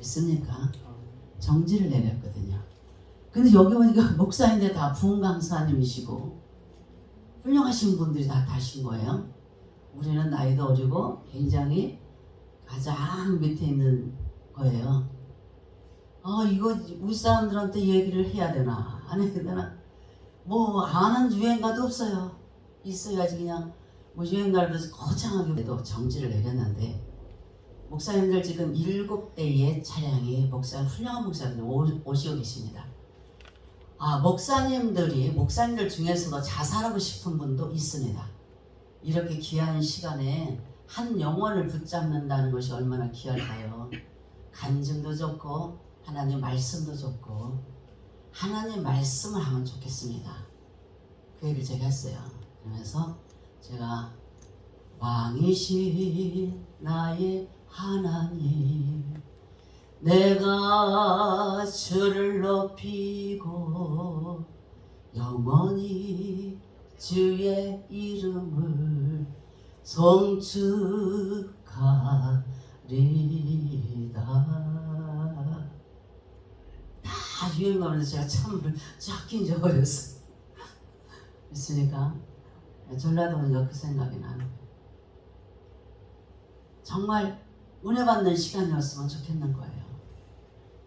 믿습니까? 정지를 내렸거든요. 근데 여기 보니까 목사인데 다 부흥 강사님이시고 훌륭하신 분들이 다 타신 거예요. 우리는 나이도 어리고 굉장히 가장 밑에 있는 거예요. 이거 우리 사람들한테 얘기를 해야 되나 안 해야 되나, 뭐 아는 유행가도 없어요. 있어야지 그냥 뭐 유행가를 거창하게 해도 정지를 내렸는데, 목사님들 지금 7대의 차량이 훌륭한 목사님들 오시고 계십니다. 목사님들 중에서도 자살하고 싶은 분도 있습니다. 이렇게 귀한 시간에 한 영혼을 붙잡는다는 것이 얼마나 귀할까요? 간증도 좋고 하나님 말씀도 좋고, 하나님 말씀을 하면 좋겠습니다. 그 얘기를 제가 했어요. 그러면서 제가 왕이신 나의 하나님, 내가 주를 높이고 영원히 주의 이름을 송축하리다. 다 유행하면서 제가 참을 쫙 잊어버렸어요. 있으니까 전라도는 그 생각이 나는 거예요. 정말 은혜 받는 시간이었으면 좋겠는 거예요.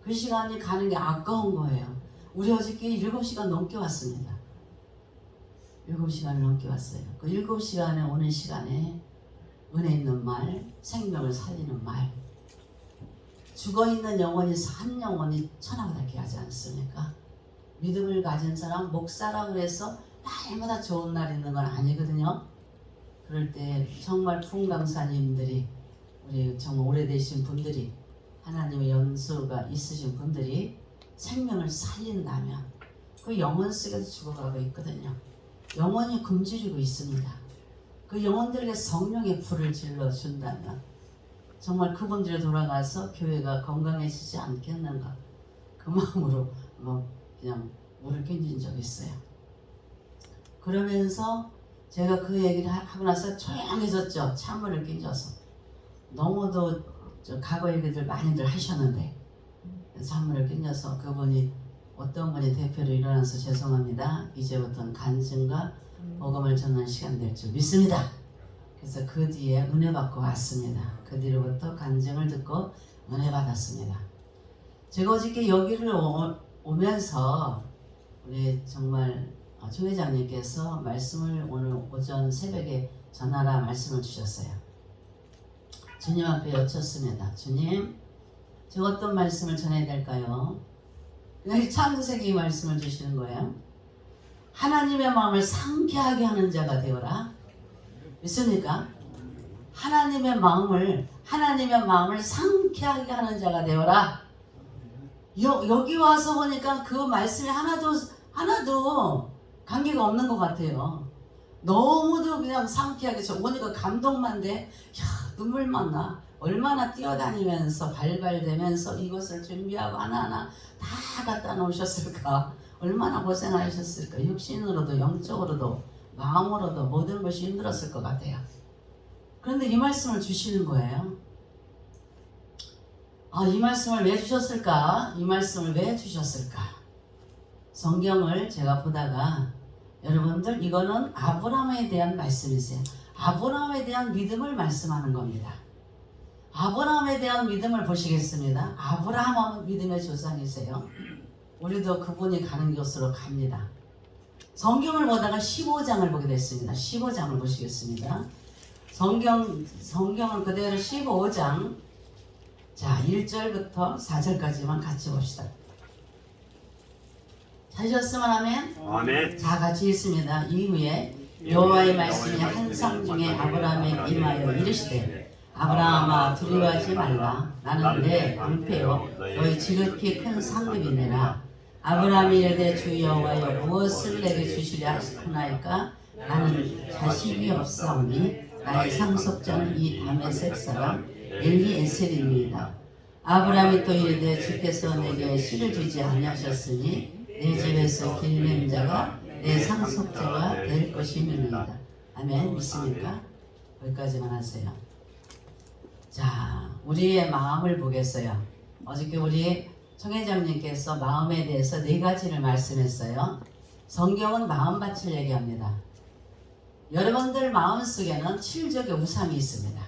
그 시간이 가는 게 아까운 거예요. 우리 어저께 7시간 넘게 왔습니다. 7시간을 넘게 왔어요. 그 7시간에 오는 시간에 은혜 있는 말, 생명을 살리는 말, 죽어있는 영혼이 산 영혼이 천하보다 귀하지 않습니까? 믿음을 가진 사람, 목사라고 해서 날마다 좋은 날 있는 건 아니거든요. 그럴 때 정말 풍강사님들이, 우리 정말 오래되신 분들이, 하나님의 연수가 있으신 분들이 생명을 살린다면 그 영혼 속에서 죽어가고 있거든요. 영혼이 굶주리고 있습니다. 그 영혼들에게 성령의 불을 질러준다면 정말 그분들이 돌아가서 교회가 건강해지지 않겠는가, 그 마음으로 그냥 물을 끼얹은 적이 있어요. 그러면서 제가 그 얘기를 하고 나서 조용해졌죠. 찬물을 끼얹어서. 너무도 과거 얘기들 많이들 하셨는데 찬물을 끼얹어서, 그분이 어떤 분이 대표로 일어나서 죄송합니다, 이제부터는 간증과 복음을 전하는 시간 될 줄 믿습니다. 그래서 그 뒤에 은혜 받고 왔습니다. 그 뒤로부터 간증을 듣고 은혜 받았습니다. 제가 어저께 여기를 오면서 우리 정말 조 회장님께서 말씀을 오늘 오전 새벽에 전하라 말씀을 주셨어요. 주님 앞에 여쭙습니다. 주님, 제가 어떤 말씀을 전해야 될까요? 창세기 말씀을 주시는 거예요. 하나님의 마음을 상쾌하게 하는 자가 되어라. 믿습니까? 하나님의 마음을 상쾌하게 하는 자가 되어라. 여기 와서 보니까 그 말씀이 하나도 관계가 없는 것 같아요. 너무도 그냥 상쾌하게, 저 오니까 감동만 돼. 눈물만 나. 얼마나 뛰어다니면서 발발되면서 이것을 준비하고 하나하나 다 갖다 놓으셨을까. 얼마나 고생하셨을까. 육신으로도 영적으로도 마음으로도 모든 것이 힘들었을 것 같아요. 그런데 이 말씀을 주시는 거예요. 이 말씀을 왜 주셨을까? 이 말씀을 왜 주셨을까? 성경을 제가 보다가, 여러분들, 이거는 아브라함에 대한 말씀이세요. 아브라함에 대한 믿음을 말씀하는 겁니다. 아브라함에 대한 믿음을 보시겠습니다. 아브라함은 믿음의 조상이세요. 우리도 그분이 가는 곳으로 갑니다. 성경을 보다가 15장을 보게 됐습니다. 15장을 보시겠습니다. 성경은 그대로 15장, 자 1절부터 4절까지만 같이 봅시다. 찾으셨으면 아멘? 아멘. 자, 같이 읽습니다. 이후에 여호와의 말씀이 한 상 중에 아브라함에 임하여 이르시되, 아브라함아, 두려워하지 말라. 나는 내 방패요 너희 지극히 큰 상급이니라. 아브라함이 이르되, 주 여호와여, 무엇을 내게 주시려 하나이까? 나는 자식이 없사오니 나의 상속자는 이 다메섹 사람 엘리에셀입니다. 아브라함이 또 이르되, 주께서 내게 씨를 주지 아니하셨으니 내 집에서 길낸 자가 내 상속자가 될 것임이니이다. 아멘. 믿습니까? 거기까지만 하세요. 자, 우리의 마음을 보겠어요. 어저께 우리 총회장님께서 마음에 대해서 4가지를 말씀했어요. 성경은 마음밭을 얘기합니다. 여러분들 마음속에는 7적의 우상이 있습니다.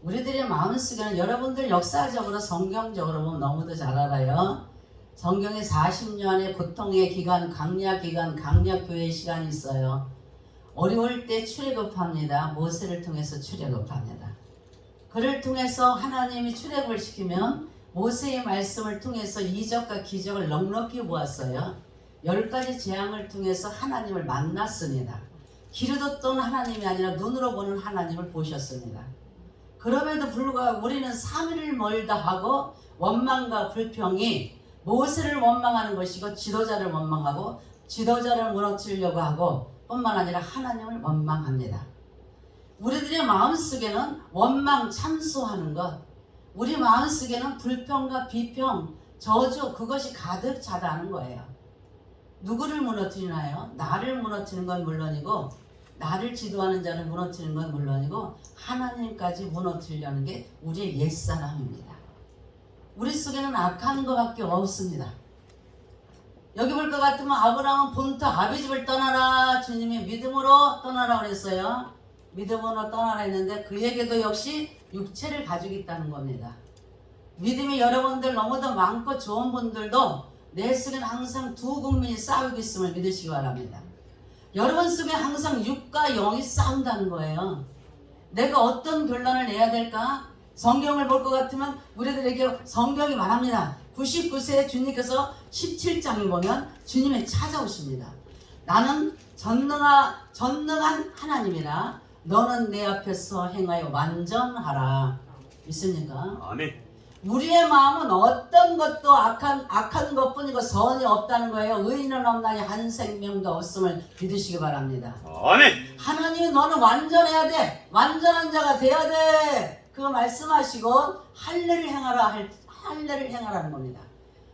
우리들의 마음속에는 여러분들 역사적으로 성경적으로 보면 너무도 잘 알아요. 성경에 40년의 고통의 기간, 강약 기간, 강약교회 시간이 있어요. 어려울 때 출애굽합니다. 모세를 통해서 출애굽합니다. 그를 통해서 하나님이 출애굽을 시키면 모세의 말씀을 통해서 이적과 기적을 넉넉히 보았어요. 10가지 재앙을 통해서 하나님을 만났습니다. 기르뒀던 하나님이 아니라 눈으로 보는 하나님을 보셨습니다. 그럼에도 불구하고 우리는 3일을 멀다 하고 원망과 불평이 모세를 원망하는 것이고 지도자를 원망하고 지도자를 무너뜨리려고 하고 뿐만 아니라 하나님을 원망합니다. 우리들의 마음속에는 원망 참소하는 것, 우리 마음속에는 불평과 비평, 저주 그것이 가득 차다는 거예요. 누구를 무너뜨리나요? 나를 무너뜨리는 건 물론이고 나를 지도하는 자를 무너뜨리는 건 물론이고 하나님까지 무너뜨리려는 게 우리의 옛사람입니다. 우리 속에는 악한 것밖에 없습니다. 여기 볼 것 같으면 아브라함은 본토 아비집을 떠나라, 주님이 믿음으로 떠나라 그랬어요. 믿음으로 떠나라 했는데 그에게도 역시 육체를 가지고 있다는 겁니다. 믿음이 여러분들 너무도 많고 좋은 분들도 내 속에는 항상 두 국민이 싸우고 있음을 믿으시기 바랍니다. 여러분 속에 항상 육과 영이 싸운다는 거예요. 내가 어떤 결론을 내야 될까? 성경을 볼 것 같으면 우리들에게 성경이 말합니다. 99세에 주님께서 17장에 보면 주님이 찾아오십니다. 나는 전능한 하나님이라 너는 내 앞에서 행하여 완전하라. 믿습니까? 아멘. 우리의 마음은 어떤 것도 악한 것뿐이고 선이 없다는 거예요. 의인은 없나니 한 생명도 없음을 믿으시기 바랍니다. 아멘. 하나님이 너는 완전해야 돼. 완전한 자가 돼야 돼. 그거 말씀하시고 할례를 행하라는 겁니다.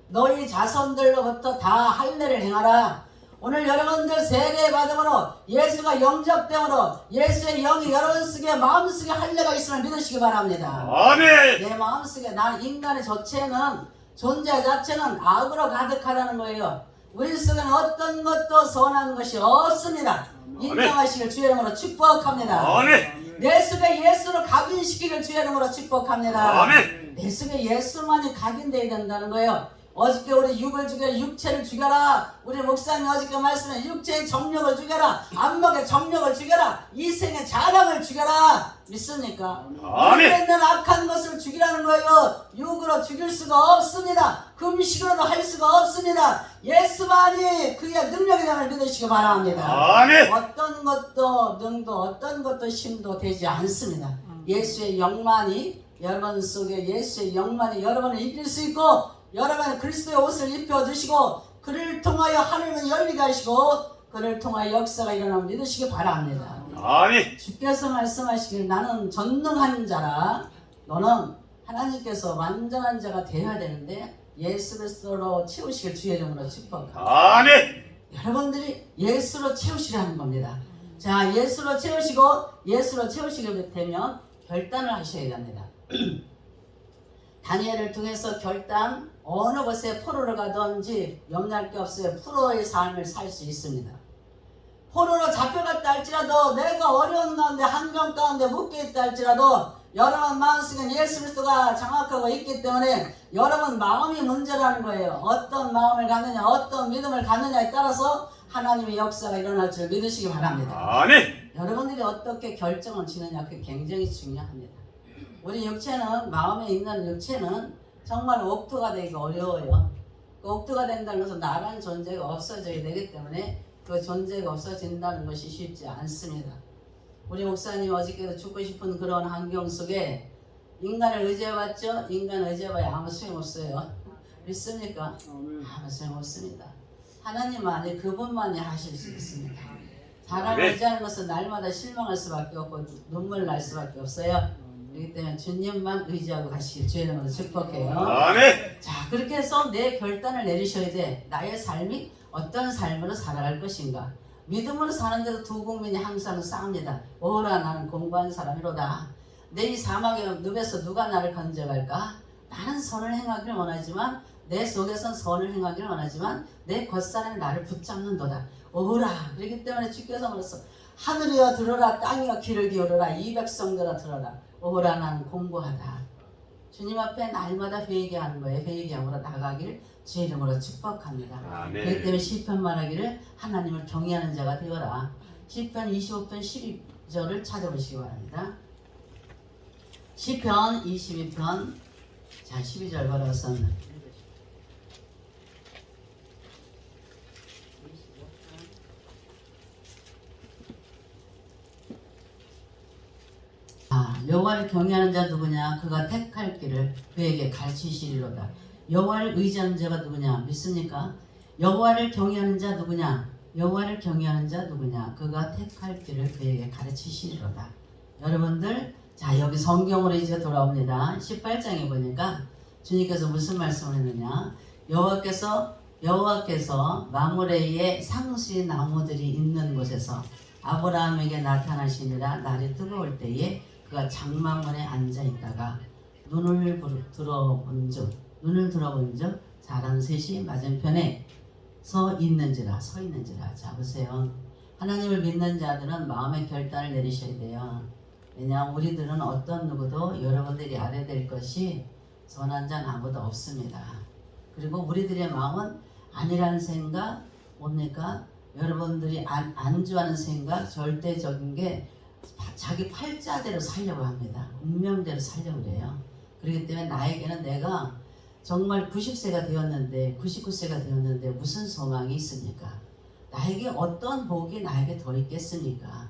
너희 자손들로부터 다 할례를 행하라. 오늘 여러분들 세례 받음으로 예수가 영접됨으로 예수의 영이 여러분 속에 마음속에 할례가 있음을 믿으시기 바랍니다. 아멘. 내 마음속에 나는 인간의 존재 자체는 악으로 가득하다는 거예요. 우리 속에는 어떤 것도 선한 것이 없습니다. 인정하시길 주의 이름으로 축복합니다. 아멘. 내 속에 예수를 각인시키길 주의 이름으로 축복합니다. 아멘. 내 속에 예수만이 각인되어야 된다는 거예요. 어저께 우리 육을 죽여라, 육체를 죽여라. 우리 목사님 어저께 말씀에 육체의 정력을 죽여라, 안목의 정력을 죽여라, 이생의 자랑을 죽여라. 믿습니까? 아멘. 있는 악한 것을 죽이라는 거예요. 육으로 죽일 수가 없습니다. 금식으로도 할 수가 없습니다. 예수만이 그의 능력이라는 믿으시기 바랍니다. 아멘. 어떤 것도 능도 어떤 것도 힘도 되지 않습니다. 예수의 영만이 여러분 속에 예수의 영만이 여러분을 이길 수 있고 여러분은 그리스도의 옷을 입혀주시고 그를 통하여 하늘은 열리게 하시고 그를 통하여 역사가 일어나면 믿으시기 바랍니다. 아멘. 주께서 말씀하시길 나는 전능한 자라. 너는 하나님께서 완전한 자가 되어야 되는데 예수 그리스도로 채우시길 주의 이름으로 축복합니다. 아멘. 여러분들이 예수로 채우시라는 겁니다. 자, 예수로 채우시게 되면 결단을 하셔야 됩니다. 다니엘을 통해서 결단, 어느 곳에 포로로 가든지 염려할 게 없어요. 포로의 삶을 살 수 있습니다. 포로로 잡혀갔다 할지라도 내가 어려운 가운데 환경 가운데 묶여있다 할지라도 여러분 마음속에 예수 그리스도가 장악하고 있기 때문에 여러분 마음이 문제라는 거예요. 어떤 마음을 갖느냐 어떤 믿음을 갖느냐에 따라서 하나님의 역사가 일어날 줄 믿으시기 바랍니다. 아멘. 여러분들이 어떻게 결정을 지느냐 그게 굉장히 중요합니다. 우리 육체는 마음에 있는 육체는 정말 옥토가 되기 어려워요. 그 옥토가 된다는 것은 나라는 존재가 없어져야 되기 때문에 그 존재가 없어진다는 것이 쉽지 않습니다. 우리 목사님 어저께도 죽고 싶은 그런 환경 속에 인간을 의지해봤죠? 인간 의지해봐야 아무 소용없어요. 믿습니까? 아무 소용없습니다. 하나님만이 그분만이 하실 수 있습니다. 사람을 의지하는 것은 날마다 실망할 수밖에 없고 눈물 날 수밖에 없어요. 그렇기 때문에 주님만 의지하고 가시길 주의 이름으로 축복해요. 아멘. 자, 그렇게 해서 내 결단을 내리셔야 돼. 나의 삶이 어떤 삶으로 살아갈 것인가. 믿음으로 사는데도 두 국민이 항상 싸웁니다. 오라 나는 공부한 사람이로다. 내 이 사막의 늪에서 누가 나를 건져갈까? 나는 선을 행하기를 원하지만 내 속에선 선을 행하기를 원하지만 내 겉사람이 나를 붙잡는도다. 오라. 그렇기 때문에 주께서 말했어. 하늘이여 들어라, 땅이여 귀를 기울여라, 이 백성들아 들어라. 오라, 나는 공고하다. 주님 앞에 날마다 회개하는 거예요. 회개함으로 나가길 주의 이름으로 축복합니다. 아멘. 그렇기 때문에 시편 말하기를 하나님을 경외하는 자가 되어라. 시편 25편 12절을 찾아보시기 바랍니다. 시편 22편 자 12절 걸어서 여호와를 경외하는 자 누구냐? 그가 택할 길을 그에게 가르치시리로다. 여호와를 의지하는 자가 누구냐? 믿습니까? 여호와를 경외하는 자 누구냐? 여호와를 경외하는 자 누구냐? 그가 택할 길을 그에게 가르치시리로다. 여러분들 자 여기 성경으로 이제 돌아옵니다. 18장에 보니까 주님께서 무슨 말씀을 했느냐? 여호와께서 마므레의 상수의 나무들이 있는 곳에서 아브라함에게 나타나시니라. 날이 뜨거울 때에 그가 장막문에 앉아 있다가 눈을 들어본 즉 사람 셋이 맞은편에 서 있는지라. 자 보세요. 하나님을 믿는 자들은 마음의 결단을 내리셔야 돼요. 왜냐 우리들은 어떤 누구도 여러분들이 알아야 될 것이 선한 자는 아무도 없습니다. 그리고 우리들의 마음은 아니라는 생각 뭡니까? 여러분들이 안주하는 생각 절대적인 게 자기 팔자대로 살려고 합니다. 운명대로 살려고 그래요. 그렇기 때문에 나에게는 내가 정말 90세가 되었는데 99세가 되었는데 무슨 소망이 있습니까? 나에게 어떤 복이 나에게 더 있겠습니까?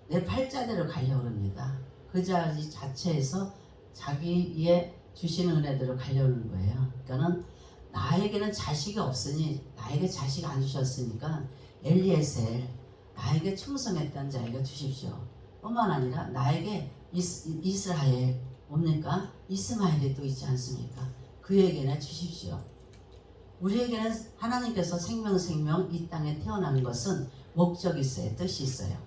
내 팔자대로 가려고 합니다. 그 자체에서 자기의 주시는 은혜대로 가려는 거예요. 그러니까는 나에게는 자식이 없으니 나에게 자식 안 주셨으니까 엘리에셀 나에게 충성했던 자에게 주십시오. 뿐만 아니라 나에게 이스라엘 뭡니까? 이스마엘이 또 있지 않습니까? 그에게는 주십시오. 우리에게는 하나님께서 생명 이 땅에 태어나는 것은 목적이 있어요. 뜻이 있어요.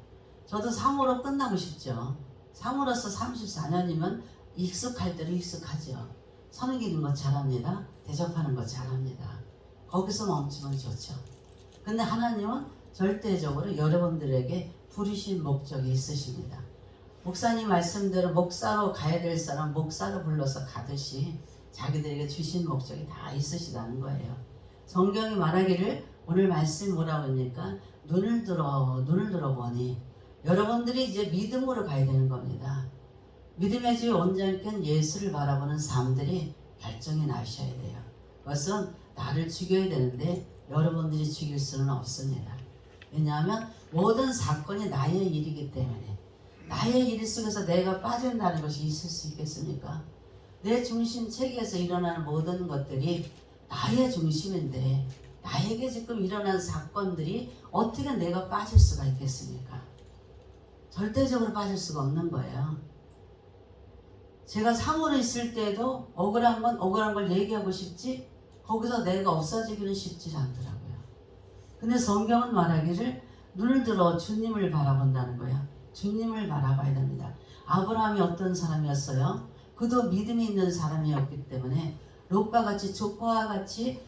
저도 상으로 끝나고 싶죠. 상으로서 34년이면 익숙할 대로 익숙하죠. 섬기는 거 잘합니다. 대접하는 거 잘합니다. 거기서 멈추면 좋죠. 근데 하나님은 절대적으로 여러분들에게 부르신 목적이 있으십니다. 목사님 말씀대로 목사로 가야 될 사람 목사로 불러서 가듯이 자기들에게 주신 목적이 다 있으시다는 거예요. 성경이 말하기를 오늘 말씀 뭐라고 하니까 눈을 들어보니 여러분들이 이제 믿음으로 가야 되는 겁니다. 믿음의 주 온전한 예수를 바라보는 사람들이 결정이 나셔야 돼요. 그것은 나를 죽여야 되는데 여러분들이 죽일 수는 없습니다. 왜냐하면 모든 사건이 나의 일이기 때문에 나의 일 속에서 내가 빠진다는 것이 있을 수 있겠습니까? 내 중심 체계에서 일어나는 모든 것들이 나의 중심인데 나에게 지금 일어난 사건들이 어떻게 내가 빠질 수가 있겠습니까? 절대적으로 빠질 수가 없는 거예요. 제가 상으로 있을 때도 억울한 걸 얘기하고 싶지 거기서 내가 없어지기는 쉽지 않더라고요. 근데 성경은 말하기를 눈을 들어 주님을 바라본다는 거야. 주님을 바라봐야 됩니다. 아브라함이 어떤 사람이었어요? 그도 믿음이 있는 사람이었기 때문에 롯과 같이 조카와 같이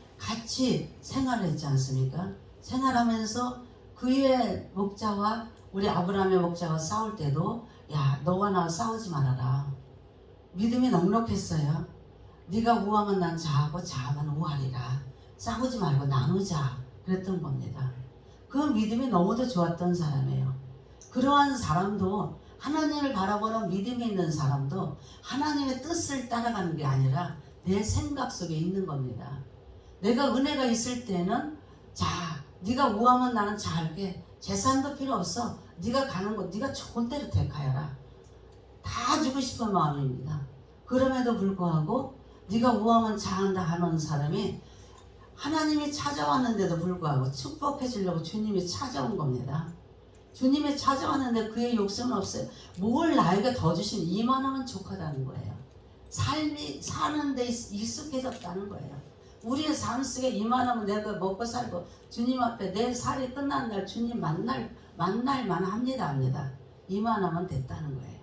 생활을 했지 않습니까? 생활하면서 그의 목자와 우리 아브라함의 목자가 싸울 때도 야 너와 나 싸우지 말아라. 믿음이 넉넉했어요. 네가 우하면 난 자하고 자하면 우하리라. 싸우지 말고 나누자. 그랬던 겁니다. 그 믿음이 너무도 좋았던 사람이에요. 그러한 사람도 하나님을 바라보는 믿음이 있는 사람도 하나님의 뜻을 따라가는 게 아니라 내 생각 속에 있는 겁니다. 내가 은혜가 있을 때는 자 네가 우하면 나는 잘게 재산도 필요 없어. 네가 가는 곳 네가 좋은 데로 택하여라. 다 주고 싶은 마음입니다. 그럼에도 불구하고 네가 우하면 잘한다 하는 사람이 하나님이 찾아왔는데도 불구하고 축복해 주려고 주님이 찾아온 겁니다. 주님이 찾아왔는데 그의 욕심은 없어요. 뭘 나에게 더 주시면 이만하면 족하다는 거예요. 삶이 사는 데 익숙해졌다는 거예요. 우리의 삶 속에 이만하면 내가 먹고 살고 주님 앞에 내 살이 끝난 날 주님 만날만 합니다. 이만하면 됐다는 거예요.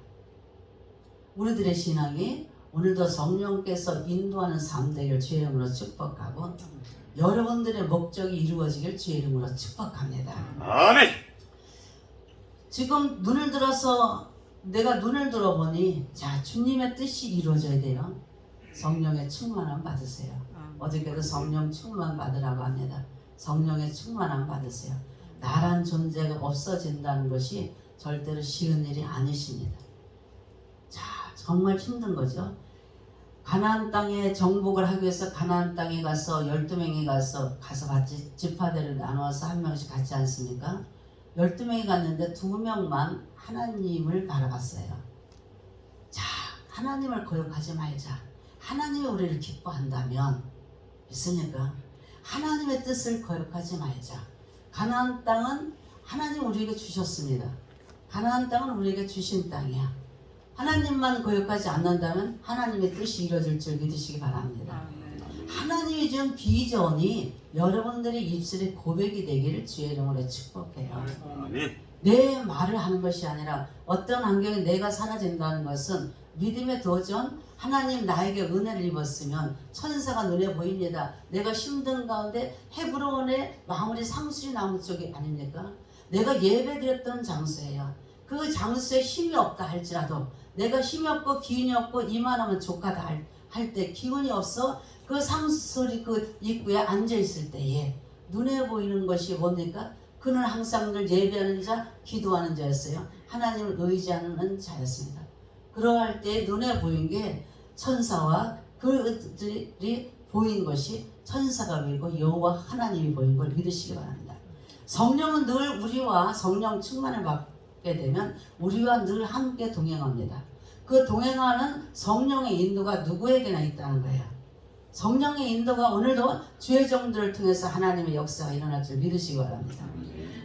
우리들의 신앙이 오늘도 성령께서 인도하는 삶 되길 주의 이름으로 축복하고 여러분들의 목적이 이루어지길 주의 이름으로 축복합니다. 아멘. 지금 눈을 들어서 내가 눈을 들어보니 자 주님의 뜻이 이루어져야 돼요. 성령의 충만함 받으세요. 어저께도 성령 충만 받으라고 합니다. 성령의 충만함 받으세요. 나란 존재가 없어진다는 것이 절대로 쉬운 일이 아니십니다. 자 정말 힘든 거죠. 가나안 땅에 정복을 하기 위해서 가나안 땅에 가서 12명이 가서 같이 지파대를 나누어서 한 명씩 갔지 않습니까? 12명이 갔는데 2명만 하나님을 바라봤어요. 자 하나님을 거역하지 말자. 하나님이 우리를 기뻐한다면 믿습니까? 하나님의 뜻을 거역하지 말자. 가나안 땅은 하나님 우리에게 주셨습니다. 가나안 땅은 우리에게 주신 땅이야. 하나님만 거역하지 않는다면 하나님의 뜻이 이루어질 줄 믿으시기 바랍니다. 하나님이 준 비전이 여러분들의 입술에 고백이 되기를 주의 이름으로 축복해요. 아멘. 내 말을 하는 것이 아니라 어떤 환경에 내가 사라진다는 것은 믿음의 도전. 하나님 나에게 은혜를 입었으면 천사가 눈에 보입니다. 내가 힘든 가운데 헤브론의 마무리 상수리 나무 쪽이 아닙니까? 내가 예배드렸던 장소예요. 그 장소에 힘이 없다 할지라도 내가 힘이 없고 기운이 없고 이만하면 족하다 할 때 기운이 없어 그 상수리 그 입구에 앉아있을 때에 눈에 보이는 것이 뭡니까? 그는 항상 늘 예배하는 자, 기도하는 자였어요. 하나님을 의지하는 자였습니다. 그러할 때 눈에 보인 게 천사와 그들이 보인 것이 천사가 보이고 여호와 하나님이 보인 걸 믿으시기 바랍니다. 성령은 늘 우리와 성령 충만을 받게 되면 우리와 늘 함께 동행합니다. 그 동행하는 성령의 인도가 누구에게나 있다는 거예요. 성령의 인도가 오늘도 주의 종들을 통해서 하나님의 역사가 일어날 줄 믿으시기 바랍니다.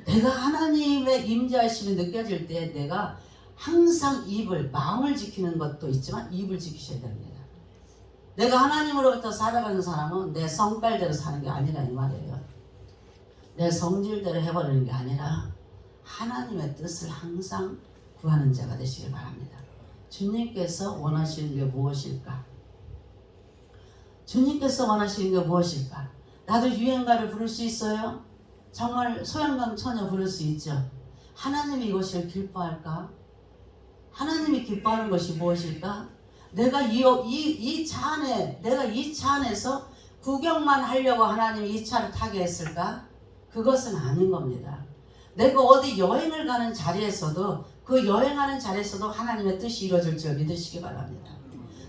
내가 하나님의 임재하심이 느껴질 때 내가 항상 마음을 지키는 것도 있지만 입을 지키셔야 됩니다. 내가 하나님으로부터 살아가는 사람은 내 성깔대로 사는 게 아니라 이 말이에요. 내 성질대로 해버리는 게 아니라 하나님의 뜻을 항상 구하는 자가 되시길 바랍니다. 주님께서 원하시는 게 무엇일까? 주님께서 원하시는 게 무엇일까? 나도 유행가를 부를 수 있어요? 정말 소양강 처녀 부를 수 있죠. 하나님이 이것을 기뻐할까? 하나님이 기뻐하는 것이 무엇일까? 내가 이 차 안에서 구경만 하려고 하나님이 이 차를 타게 했을까? 그것은 아닌 겁니다. 내가 어디 여행을 가는 자리에서도 그 여행하는 자리에서도 하나님의 뜻이 이루어질 줄 믿으시기 바랍니다.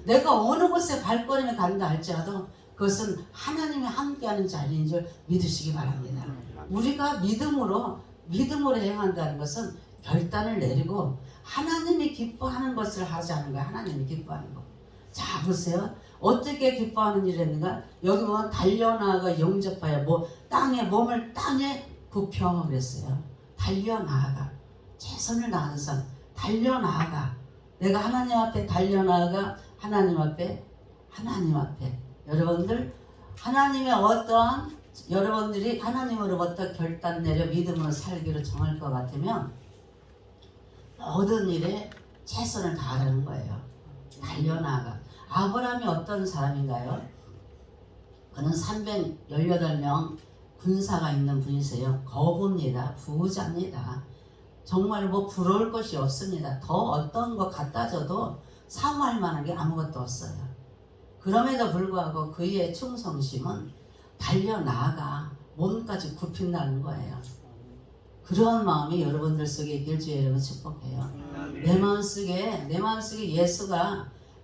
내가 어느 곳에 발걸음에 간다 할지라도 그것은 하나님이 함께하는 자리인 줄 믿으시기 바랍니다. 우리가 믿음으로 행한다는 것은 결단을 내리고 하나님이 기뻐하는 것을 하자는 거야. 하나님이 기뻐하는 거. 자 보세요. 어떻게 기뻐하는 일을 했는가? 여기 보면 달려나아가 영접하여 몸을 땅에 굽혀 그랬어요. 달려나아가 최선을 다하는 삶. 달려나아가 내가 하나님 앞에 달려나아가 하나님 앞에 여러분들 하나님의 어떠한 여러분들이 하나님으로부터 결단 내려 믿음으로 살기로 정할 것 같으면 모든 일에 최선을 다하라는 거예요. 달려나가. 아브라함이 어떤 사람인가요? 그는 318명 군사가 있는 분이세요. 거부입니다. 부자입니다. 정말 부러울 것이 없습니다. 더 어떤 거 갖다 줘도 사모할 만한 게 아무것도 없어요. 그럼에도 불구하고 그의 충성심은 달려나가 몸까지 굽힌다는 거예요. 그런 마음이 여러분들 속에 있길 주의 이름으로 축복해요. 내 마음속에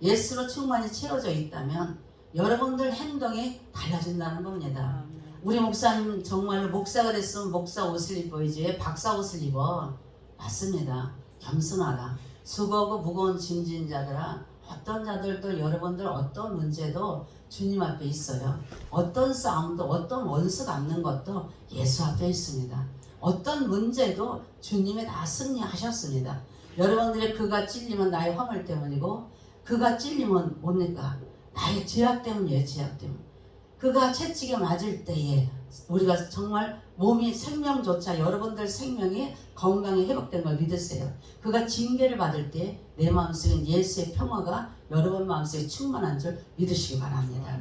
예수로 충만히 채워져 있다면 여러분들 행동이 달라진다는 겁니다. 우리 목사님 정말 목사가 됐으면 목사 옷을 입어야지 박사 옷을 입어. 맞습니다. 겸손하라. 수고하고 무거운 짐진 자들아. 어떤 자들도 여러분들 어떤 문제도 주님 앞에 있어요. 어떤 싸움도 어떤 원수 갚는 것도 예수 앞에 있습니다. 어떤 문제도 주님이 다 승리하셨습니다. 여러분들의 그가 찔리면 나의 허물 때문이고 그가 찔리면 뭡니까? 나의 죄악 때문이에요. 죄악 때문. 그가 채찍에 맞을 때에 우리가 정말 몸이 생명조차 여러분들 생명이 건강이 회복된 걸 믿으세요. 그가 징계를 받을 때 내 마음속에 예수의 평화가 여러분 마음속에 충만한 줄 믿으시기 바랍니다.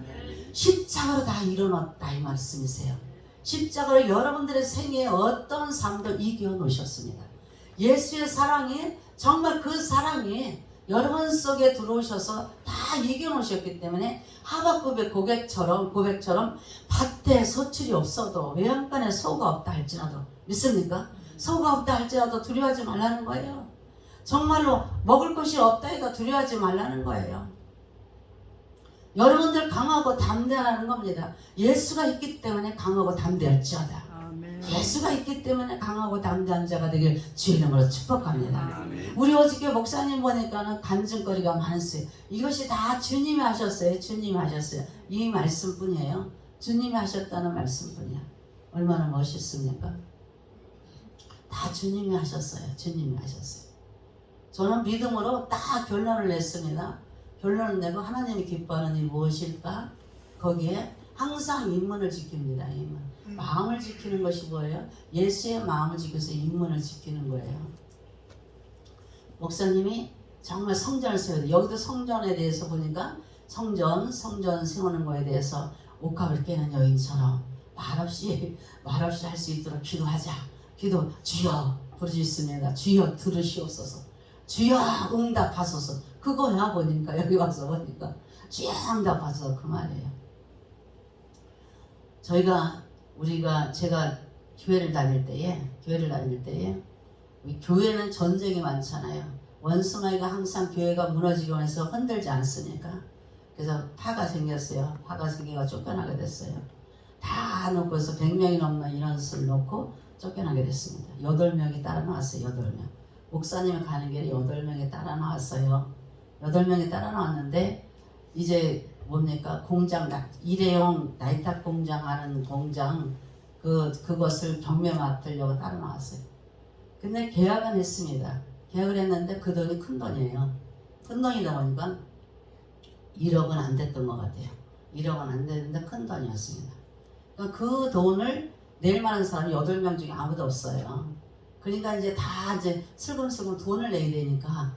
십자가로 다 이뤄놨다 이 말씀이세요. 십자가로 여러분들의 생애에 어떤 삶도 이겨 놓으셨습니다. 예수의 사랑이 정말 그 사랑이 여러분 속에 들어오셔서 다 이겨 놓으셨기 때문에 하박국의 고백처럼 밭에 소출이 없어도 외양간에 소가 없다 할지라도 믿습니까? 소가 없다 할지라도 두려워하지 말라는 거예요. 정말로 먹을 것이 없다 해도 두려워하지 말라는 거예요. 여러분들 강하고 담대하라는 겁니다. 예수가 있기 때문에 강하고 담대할지어다. 예수가 있기 때문에 강하고 담대한 자가 되길 주의 이름으로 축복합니다. 우리 어저께 목사님 보니까는 간증거리가 많았어요. 이것이 다 주님이 하셨어요. 주님이 하셨어요. 이 말씀뿐이에요. 주님이 하셨다는 말씀뿐이야. 얼마나 멋있습니까? 다 주님이 하셨어요. 주님이 하셨어요. 저는 믿음으로 딱 결론을 냈습니다. 결론을 내고 하나님이 기뻐하는 일이 무엇일까? 거기에 항상 인문을 지킵니다. 인문. 마음을 지키는 것이 뭐예요? 예수의 마음을 지켜서 인문을 지키는 거예요. 목사님이 정말 성전을 세워야 돼. 여기도 성전에 대해서 보니까 성전 세우는 거에 대해서 옥합을 깨는 여인처럼 말없이 할 수 있도록 기도하자. 기도 주여 부르짖습니다. 주여 들으시옵소서. 주여 응답하소서. 그거야 보니까 여기 와서 보니까 주여 응답하소서 그 말이에요. 제가 교회를 다닐 때에 우리 교회는 전쟁이 많잖아요. 원수마귀가 항상 교회가 무너지고 해서 흔들지 않습니까? 그래서 파가 생겼어요. 파가 생겨가 쫓겨나게 됐어요. 다 놓고서 100명이 넘는 인원수를 놓고 쫓겨나게 됐습니다. 8명이 따라 나왔어요. 8명. 목사님이 가는 길에 8명이 따라 나왔어요. 8명이 따라 나왔는데 이제 뭡니까? 공장, 일회용 나이탑 공장 하는 공장 그것을 경매 맡으려고 따라 나왔어요. 근데 계약은 했습니다. 계약을 했는데 그 돈이 큰 돈이에요. 큰 돈이다 보니까 1억은 안 됐던 것 같아요. 1억은 안 됐는데 큰 돈이었습니다. 그러니까 그 돈을 낼 만한 사람이 8명 중에 아무도 없어요. 그러니까 이제 다 슬금슬금 돈을 내야 되니까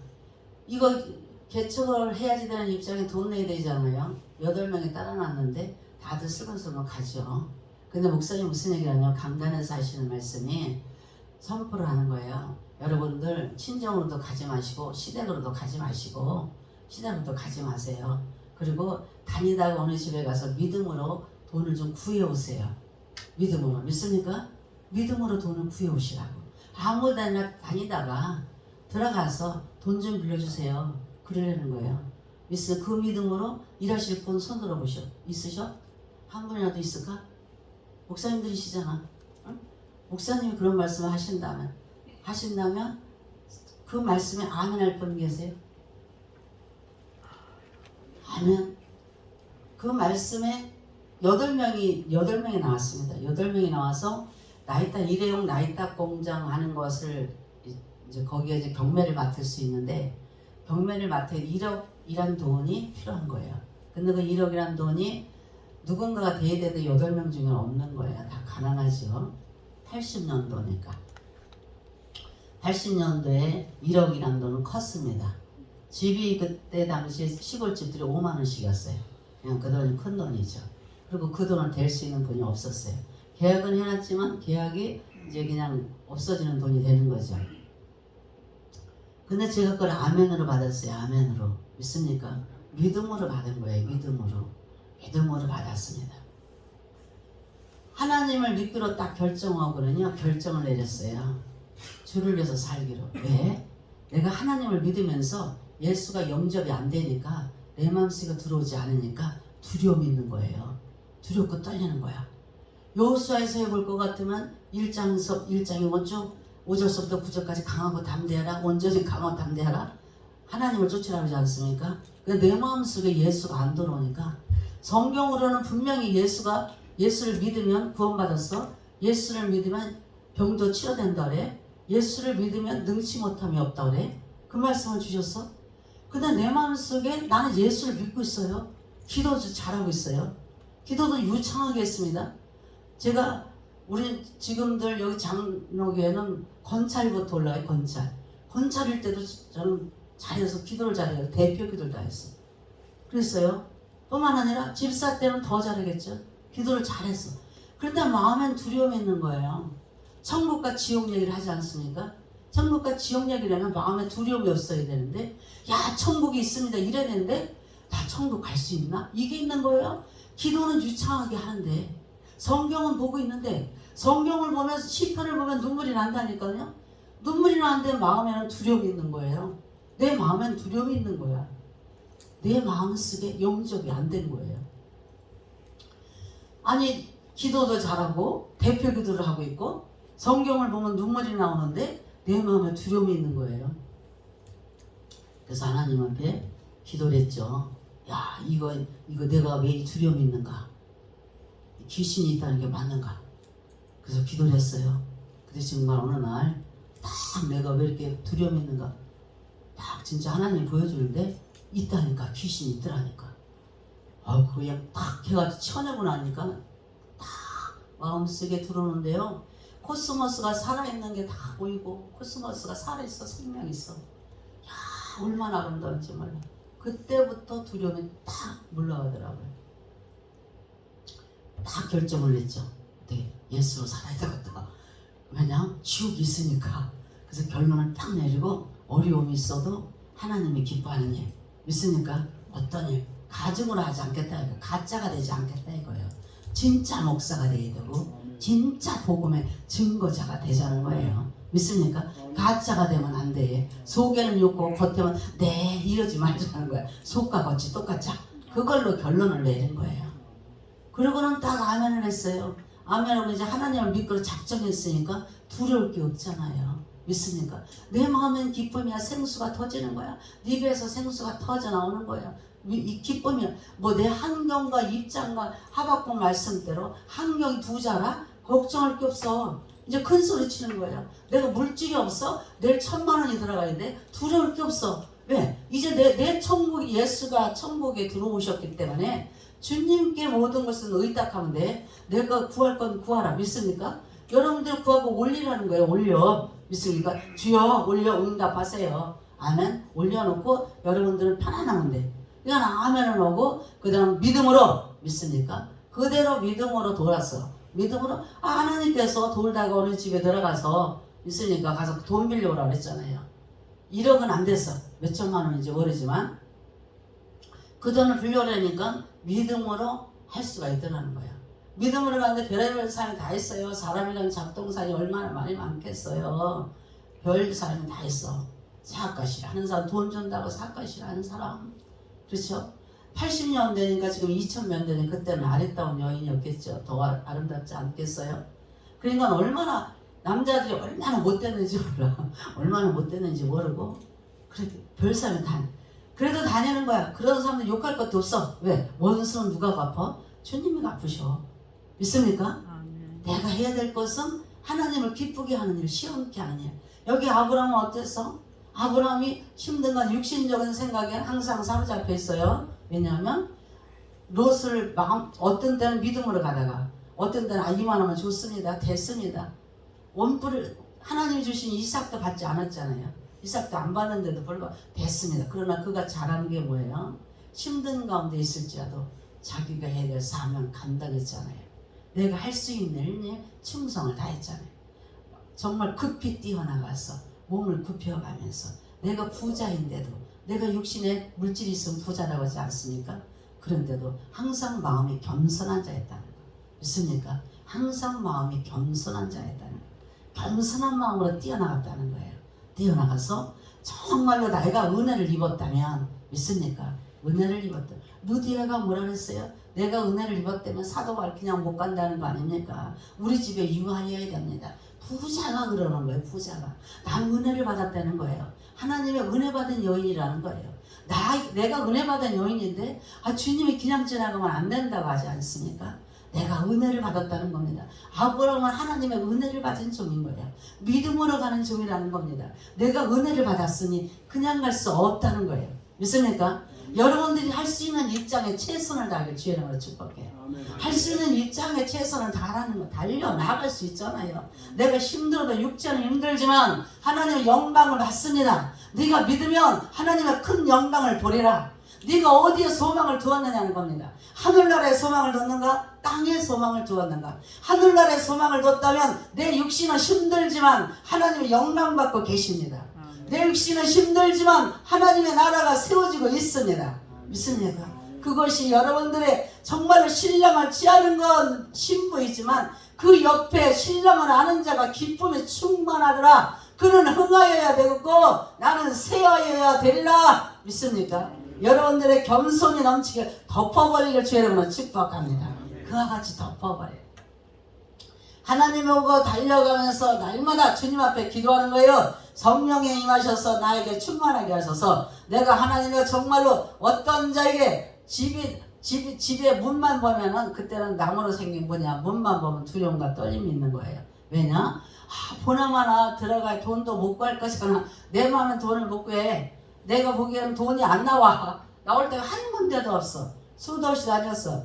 이거 개척을 해야지 되는 입장에 돈 내야 되잖아요. 8명이 따라 놨는데 다들 슬금슬금 가죠. 근데 목사님 무슨 얘기를 하냐면 강단에서 하시는 말씀이 선포를 하는 거예요. 여러분들 친정으로도 가지 마시고 시댁으로도 가지 마시고 시댁으로도 가지 마세요. 그리고 다니다가 어느 집에 가서 믿음으로 돈을 좀 구해오세요. 믿음으로. 믿습니까? 믿음으로 돈을 구해오시라고. 아무 데나 다니다가 들어가서 돈 좀 빌려주세요. 그러려는 거예요. 그 믿음으로 일하실 분 손 들어보셔. 있으셔? 한 분이라도 있을까? 목사님들이시잖아. 응? 목사님이 그런 말씀을 하신다면 그 말씀에 아멘 할 분 계세요? 아멘. 그 말씀에 8명이 나왔습니다. 8명이 나와서 일회용 나이탑 공장 하는 것을 이제 거기에 이제 경매를 맡을 수 있는데 경매를 맡을 1억이란 돈이 필요한 거예요. 근데 그 1억이란 돈이 누군가가 돼야 돼도 8명 중에 없는 거예요. 다 가난하죠. 80년도니까. 80년도에 1억이란 돈은 컸습니다. 집이 그때 당시에 시골집들이 5만 원씩이었어요. 그냥 그 돈이 큰 돈이죠. 그리고 그 돈을 댈 수 있는 분이 없었어요. 계약은 해놨지만 계약이 이제 그냥 없어지는 돈이 되는 거죠. 근데 제가 그걸 아멘으로 받았어요. 아멘으로. 믿습니까? 믿음으로 받은 거예요. 믿음으로 받았습니다. 하나님을 믿기로 딱 결정하고는요. 결정을 내렸어요. 주를 위해서 살기로. 왜? 내가 하나님을 믿으면서 예수가 영접이 안 되니까 내 마음속에 들어오지 않으니까 두려움이 있는 거예요. 두렵고 떨리는 거야. 여호수아에서 해볼 것 같으면 1장이 뭐죠? 5절서부터 9절까지 강하고 담대하라. 온전히 강하고 담대하라. 하나님을 쫓으라고 하지 않습니까? 근데 내 마음속에 예수가 안 들어오니까 성경으로는 분명히 예수를 믿으면 구원받았어. 예수를 믿으면 병도 치료된다 그래. 예수를 믿으면 능치 못함이 없다 그래. 그 말씀을 주셨어. 근데 내 마음속에 나는 예수를 믿고 있어요. 기도도 잘하고 있어요. 기도도 유창하게 했습니다. 우리 지금들 여기 장로교회는 건찰부터 올라가요. 건찰일 때도 저는 잘해서 기도를 잘해요. 대표 기도를 다 했어. 그랬어요. 뿐만 아니라 집사 때는 더 잘하겠죠. 기도를 잘했어. 그런데 마음엔 두려움이 있는 거예요. 천국과 지옥 얘기를 하지 않습니까? 천국과 지옥 얘기라면 마음에 두려움이 없어야 되는데, 야, 천국이 있습니다 이래야 되는데, 나 천국 갈 수 있나? 이게 있는 거예요. 기도는 유창하게 하는데, 성경은 보고 있는데, 성경을 보면, 시편을 보면 눈물이 난다니까요. 눈물이 나는데 마음에는 두려움이 있는 거예요. 내 마음엔 두려움이 있는 거야. 내 마음속에 영접이 안 된 거예요. 아니, 기도도 잘하고 대표 기도를 하고 있고 성경을 보면 눈물이 나오는데 내 마음에 두려움이 있는 거예요. 그래서 하나님 앞에 기도를 했죠. 야, 이거 내가 왜 이 두려움이 있는가? 귀신이 있다는 게 맞는가? 그래서 기도를 했어요. 근데 정말 어느 날 딱 내가 왜 이렇게 두려움이 있는가? 딱 진짜 하나님이 보여주는데 있다니까. 귀신이 있더라니까. 그냥 딱 해가지고 쳐내고 나니까 딱 마음속에 들어오는데요. 코스모스가 살아있는 게 다 보이고 코스모스가 살아있어. 생명이 있어. 야, 얼마나 아름다운지 몰라. 그때부터 두려움이 딱 물러가더라고요. 딱 결정을 했죠. 네, 예수로 살아야 되겠다. 왜냐? 지옥이 있으니까. 그래서 결론을 딱 내리고 어려움이 있어도 하나님이 기뻐하는 일 믿으니까 어떤 일 가증으로 하지 않겠다 이거. 가짜가 되지 않겠다 이거예요. 진짜 목사가 돼야 되고 진짜 복음의 증거자가 되자는 거예요. 믿습니까? 가짜가 되면 안 돼. 속에는 욕고 겉에는 네 이러지 말자는 거야. 속과 겉이 똑같자. 그걸로 결론을 내린 거예요. 그러고는 딱 아멘을 했어요. 아멘하고 이제 하나님을 믿고 작정했으니까 두려울 게 없잖아요. 믿습니까? 내 마음엔 기쁨이야. 생수가 터지는 거야. 네 배에서 생수가 터져 나오는 거예요. 이 기쁨이야. 뭐 내 환경과 입장과 하박국 말씀대로 환경이 부자라 걱정할 게 없어. 이제 큰 소리 치는 거예요. 내가 물질이 없어? 내일 1,000,000원이 들어가야 돼? 두려울 게 없어. 왜? 이제 내 천국, 예수가 천국에 들어오셨기 때문에 주님께 모든 것은 의탁하면 돼. 내가 구할 건 구하라. 믿습니까? 여러분들 구하고 올리라는 거예요. 올려. 믿습니까? 주여 올려 응답하세요. 아멘. 올려놓고 여러분들은 편안하면 돼. 그냥 아멘을 하고 그 다음 믿음으로 믿습니까? 그대로 믿음으로 돌았어. 믿음으로 하나님께서 돌다가 어느 집에 들어가서 있으니까 가서 돈 빌려오라고 그랬잖아요. 1억은 안 됐어. 몇 천만 원인지 모르지만 그 돈을 빌려오라니까 믿음으로 할 수가 있더라는 거야. 믿음으로 가는데 별의별 사람이 다 있어요. 사람이란 잡동사니 얼마나 많이 많겠어요. 별 사람이 다 있어. 사악가실 하는 사람, 돈 준다고 사악가실 하는 사람. 그렇죠? 80년 되니까 지금 2000년 되니 그때는 아름다운 여인이었겠죠. 더 아름답지 않겠어요? 그러니까 얼마나 남자들이 얼마나 못됐는지 몰라. 얼마나 못됐는지 모르고 그래 별 사람이 그래도 다니는 거야. 그런 사람들 욕할 것도 없어. 왜? 원수는 누가 갚아? 주님이 갚으셔. 믿습니까? 내가 해야 될 것은 하나님을 기쁘게 하는 일, 시험케 하는 일. 여기 아브라함은 어땠어? 아브라함이 힘든 건 육신적인 생각에 항상 사로잡혀 있어요. 왜냐하면 롯을 어떤 때는 믿음으로 가다가 어떤 때는 이만하면 좋습니다. 됐습니다. 원뿔을 하나님이 주신 이삭도 받지 않았잖아요. 이삭도 안 받는데도 불구하고 됐습니다. 그러나 그가 잘하는 게 뭐예요? 힘든 가운데 있을지라도 자기가 해야 될 사명 감당했잖아요. 내가 할 수 있는 일 충성을 다했잖아요. 정말 급히 뛰어나가서 몸을 굽혀가면서 내가 부자인데도 내가 육신에 물질이 있으면 부자라고 하지 않습니까? 그런데도 항상 마음이 겸손한 자였다는 거 믿습니까? 항상 마음이 겸손한 자였다는 거. 겸손한 마음으로 뛰어나갔다는 거예요. 뛰어나가서 정말로 내가 은혜를 입었다면 믿습니까? 은혜를 입었다. 루디아가 뭐라 그랬어요? 내가 은혜를 입었다면 사도가 그냥 못 간다는 거 아닙니까? 우리 집에 유하여야 됩니다. 부자가 그러는 거예요. 부자가. 난 은혜를 받았다는 거예요. 하나님의 은혜 받은 여인이라는 거예요. 내가 은혜 받은 여인인데 주님이 그냥 지나가면 안 된다고 하지 않습니까? 내가 은혜를 받았다는 겁니다. 아브라함은 하나님의 은혜를 받은 종인 거예요. 믿음으로 가는 종이라는 겁니다. 내가 은혜를 받았으니 그냥 갈 수 없다는 거예요. 믿습니까? 여러분들이 할 수 있는 입장에 최선을 다하길 주의 이름으로 축복해요. 할 수 있는 입장에 최선을 다하는 거 달려나갈 수 있잖아요. 내가 힘들어도 육체는 힘들지만 하나님의 영광을 받습니다. 네가 믿으면 하나님의 큰 영광을 보리라. 네가 어디에 소망을 두었느냐는 겁니다. 하늘나라에 소망을 뒀는가? 땅에 소망을 두었는가? 하늘나라에 소망을 뒀다면 내 육신은 힘들지만 하나님의 영광받고 계십니다. 내 육신은 힘들지만 하나님의 나라가 세워지고 있습니다. 믿습니까? 그것이 여러분들의 정말로 신랑을 취하는 건 신부이지만 그 옆에 신랑을 아는 자가 기쁨에 충만하더라. 그는 흥하여야 되겠고 나는 새하여야 되리라. 믿습니까? 여러분들의 겸손이 넘치게 덮어버리길 주의 이름으로 축복합니다. 그와 같이 덮어버려요. 하나님 오고 달려가면서 날마다 주님 앞에 기도하는 거예요. 성령에 임하셔서 나에게 충만하게 하셔서 내가 하나님의 정말로 어떤 자에게 집에 문만 보면은 그때는 나무로 생긴 문만 보면 두려움과 떨림이 있는 거예요. 왜냐? 보나마나 들어갈 돈도 못 구할 것이거나 내 마음엔 돈을 못 구해. 내가 보기에는 돈이 안 나와. 나올 때가 한 군데도 없어. 수도 없이 다녔어.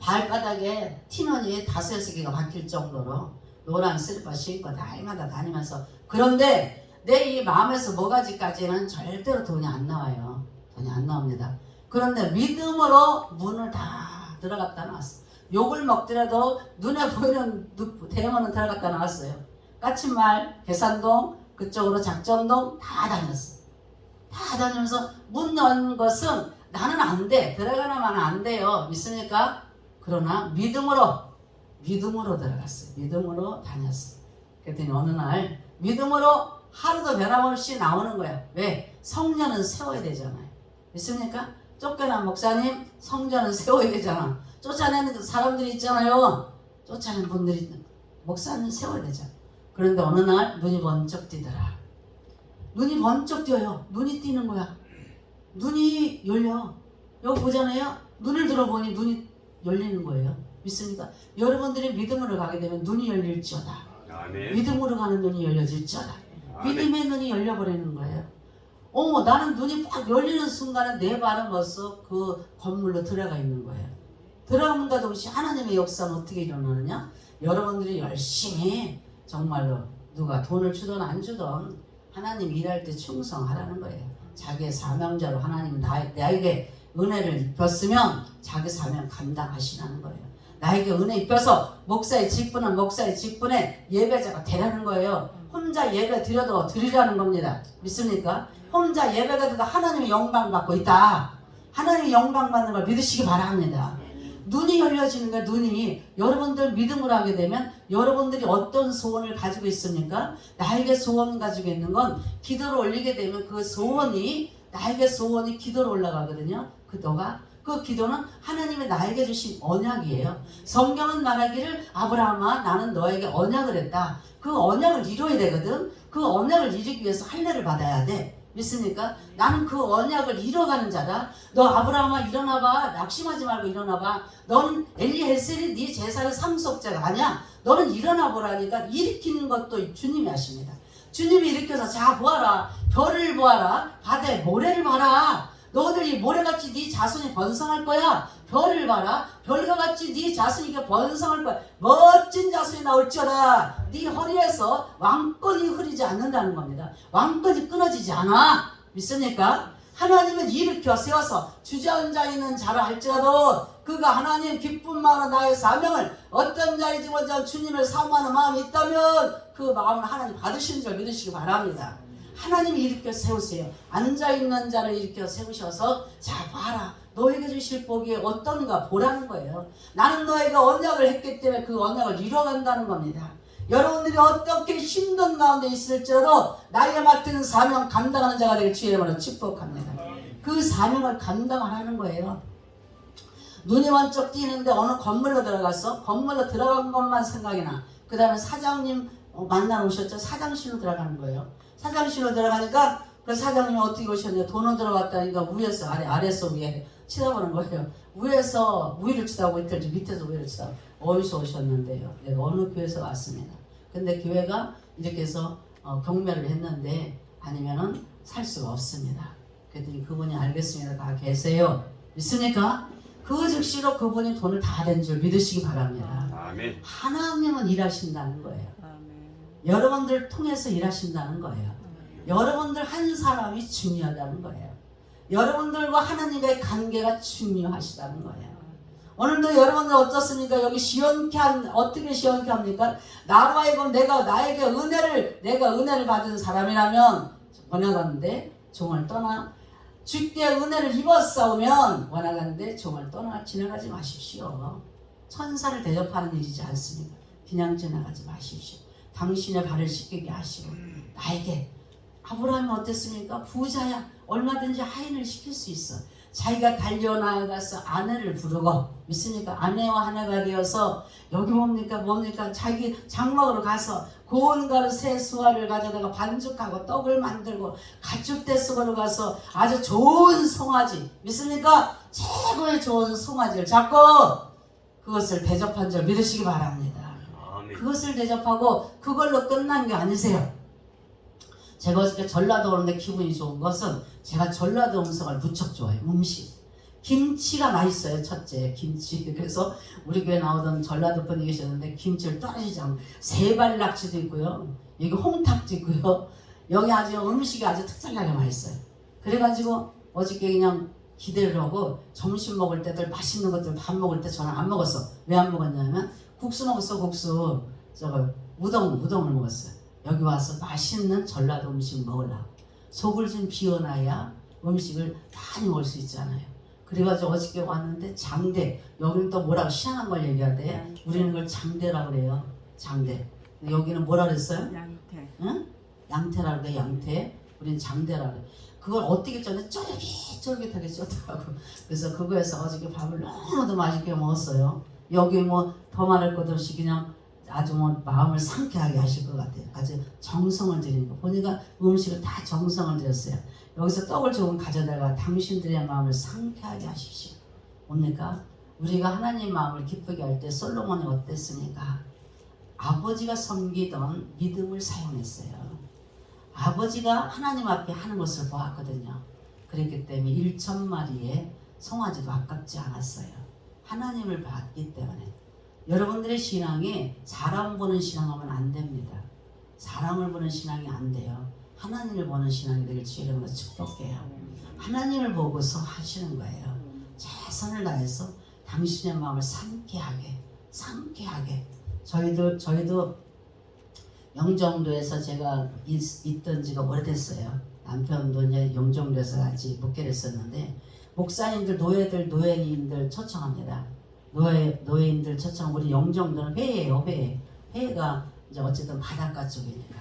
발바닥에 티눈이 5-6개가 박힐 정도로 노란 슬리퍼 신고 날마다 다니면서 그런데 내 이 마음에서 모가지까지는 절대로 돈이 안 나와요. 돈이 안 나옵니다. 그런데 믿음으로 문을 다 들어갔다 나왔어. 욕을 먹더라도 눈에 보이는 대문은 들어갔다 나왔어요. 까치말, 계산동, 그쪽으로 작전동 다 다녔어. 다 다니면서 문 넣은 것은 나는 안 돼. 들어가나만 안 돼요. 믿습니까? 그러나 믿음으로 들어갔어요. 믿음으로 다녔어. 그랬더니 어느 날 믿음으로 하루도 변함없이 나오는 거야. 왜? 성전은 세워야 되잖아요. 믿습니까? 쫓겨난 목사님 성전은 세워야 되잖아. 쫓아내는 사람들이 있잖아요. 쫓아내는 분들이 목사님 세워야 되잖아. 그런데 어느 날 눈이 번쩍 뜨더라. 눈이 번쩍 뛰어요. 눈이 뛰는 거야. 눈이 열려. 여기 보잖아요. 눈을 들어보니 눈이 열리는 거예요. 믿습니까? 여러분들이 믿음으로 가게 되면 눈이 열릴지어다. 아멘. 믿음으로 가는 눈이 열려질지어다. 아멘. 믿음의 눈이 열려버리는 거예요. 나는 눈이 팍 열리는 순간에 내 발은 벌써 그 건물로 들어가 있는 거예요. 들어감과 동시에 하나님의 역사는 어떻게 일어나느냐? 여러분들이 열심히 정말로 누가 돈을 주든 안 주든 하나님 일할 때 충성하라는 거예요. 자기의 사명자로 하나님 나에게 은혜를 입혔으면 자기 사명 감당하시라는 거예요. 나에게 은혜 입혀서 목사의 직분은 목사의 직분에 예배자가 되라는 거예요. 혼자 예배 드려도 드리라는 겁니다. 믿습니까? 혼자 예배가 드려도 하나님의 영광 받고 있다. 하나님의 영광 받는 걸 믿으시기 바랍니다. 눈이 열려지는 거예요. 눈이. 여러분들 믿음으로 하게 되면 여러분들이 어떤 소원을 가지고 있습니까? 나에게 소원 가지고 있는 건 기도를 올리게 되면 그 소원이 나에게 소원이 기도로 올라가거든요. 그 기도는 하나님이 나에게 주신 언약이에요. 성경은 말하기를 아브라함아 나는 너에게 언약을 했다. 그 언약을 이루어야 되거든. 그 언약을 이루기 위해서 할례를 받아야 돼. 믿습니까? 나는 그 언약을 이뤄가는 자다. 너 아브라함아 일어나봐. 낙심하지 말고 일어나봐. 너는 엘리에셀이 네 제사의 상속자가 아니야. 너는 일어나보라니까 일으키는 것도 주님이 하십니다. 주님이 일으켜서 자 보아라. 별을 보아라. 바다의 모래를 봐라. 너희들이 모래같이 네 자손이 번성할 거야. 별을 봐라. 별과 같이 네 자손이 번성할 거야. 멋진 자손이 나올지어다. 네 허리에서 왕권이 흐리지 않는다는 겁니다. 왕권이 끊어지지 않아. 믿습니까? 하나님은 일으켜 세워서 주저앉아 있는 자라 할지라도 그가 하나님 기쁜 마음으로 나의 사명을 어떤 자리지 먼저 주님을 사모하는 마음이 있다면 그 마음을 하나님 받으시는 줄 믿으시기 바랍니다. 하나님이 일으켜 세우세요. 앉아있는 자를 일으켜 세우셔서 자 봐라. 너에게 주실 복이 어떤가 보라는 거예요. 나는 너에게 언약을 했기 때문에 그 언약을 이뤄간다는 겁니다. 여러분들이 어떻게 힘든 가운데 있을지라도 나에게 맡은 사명 감당하는 자가 되길 주의 이름으로 축복합니다. 그 사명을 감당하라는 거예요. 눈이 번쩍 띄는데 어느 건물로 들어갔어? 건물로 들어간 것만 생각이 나. 그 다음에 사장님 만나러 오셨죠? 사장실로 들어가는 거예요. 사장실로 들어가니까 그 사장님이 어떻게 오셨냐? 돈을 들어갔다니까 위에서 아래에서 위에 치다보는 거예요. 위에서 위를 치다보고 있든지 밑에서 위를 치다보고 어디서 오셨는데요? 내가 어느 교회에서 왔습니다. 근데 교회가 이렇게 해서 경매를 했는데 아니면은 살 수가 없습니다. 그랬더니 그분이 알겠습니다. 다 계세요. 믿습니까? 그 즉시로 그분이 돈을 다 낸 줄 믿으시기 바랍니다. 아멘. 하나님은 일하신다는 거예요. 아멘. 여러분들 통해서 일하신다는 거예요. 여러분들 한 사람이 중요하다는 거예요. 여러분들과 하나님과의 관계가 중요하시다는 거예요. 오늘도 여러분들 어떻습니까? 여기 어떻게 시원케 합니까? 나로 하여금 내가 은혜를 받은 사람이라면 원하건대 종을 떠나 주께 은혜를 입었사오면 원하건대 종을 떠나 지나가지 마십시오. 천사를 대접하는 일이지 않습니까? 그냥 지나가지 마십시오. 당신의 발을 씻기게 하시고 나에게 아브라함이 어땠습니까? 부자야. 얼마든지 하인을 시킬 수 있어. 자기가 달려나가서 아내를 부르고 믿습니까? 아내와 하나가 되어서 여기 뭡니까? 자기 장막으로 가서 고운 가루 새 수화를 가져다가 반죽하고 떡을 만들고 가축대수거로 가서 아주 좋은 송아지 믿습니까? 최고의 좋은 송아지를 잡고 그것을 대접한 줄 믿으시기 바랍니다. 그것을 대접하고 그걸로 끝난 게 아니세요. 제가 어저께 전라도 오는데 기분이 좋은 것은 제가 전라도 음식을 무척 좋아해요. 음식. 김치가 맛있어요. 첫째 김치. 그래서 우리 교회 나오던 전라도 분이 계셨는데 김치를 떨어지지 않고 세발낙지도 있고요. 여기 홍탁도 있고요. 여기 아주 음식이 아주 특별하게 맛있어요. 그래가지고 어저께 그냥 기대를 하고 점심 먹을 때들 맛있는 것들 밥 먹을 때 저는 안 먹었어. 왜 안 먹었냐면 국수 먹었어. 국수. 우동을 먹었어요. 여기 와서 맛있는 전라도 음식 먹으려고 속을 좀 비워놔야 음식을 많이 먹을 수 있잖아요. 그래가지고 어저께 왔는데 장대, 여기는 또 뭐라고 희한한 걸 얘기하대. 우리는 그걸 장대라고 그래요. 장대. 여기는 뭐라 그랬어요? 양태. 응? 양태라고 그래. 양태. 우리는 장대라고 그래. 그걸 어떻게 쪘냐? 쫄깃쫄깃하게 쪘더라고. 그래서 그거에서 어저께 밥을 너무도 맛있게 먹었어요. 여기 뭐 더 말할 것 없이 그냥 아주 마음을 상쾌하게 하실 것 같아요. 아주 정성을 들이는 거 보니까 음식을 다 정성을 들였어요. 여기서 떡을 조금 가져다가 당신들의 마음을 상쾌하게 하십시오. 뭡니까? 우리가 하나님 마음을 기쁘게 할 때 솔로몬이 어땠습니까? 아버지가 섬기던 믿음을 사용했어요. 아버지가 하나님 앞에 하는 것을 보았거든요. 그랬기 때문에 1,000마리의 송아지도 아깝지 않았어요. 하나님을 봤기 때문에. 여러분들의 신앙이 사람 보는 신앙하면 안 됩니다. 사람을 보는 신앙이 안 돼요. 하나님을 보는 신앙이 되길 주님으로 축복해요. 하나님을 보고서 하시는 거예요. 최선을 다해서 당신의 마음을 상쾌하게. 저희도 영종도에서 제가 있던 지가 오래됐어요. 남편도 이제 영종도에서 같이 목회를 했었는데 목사님들, 노예인들 초청합니다. 노예인들 초청. 우리 영종도는 회예요. 회가 이제 어쨌든 바닷가 쪽이니까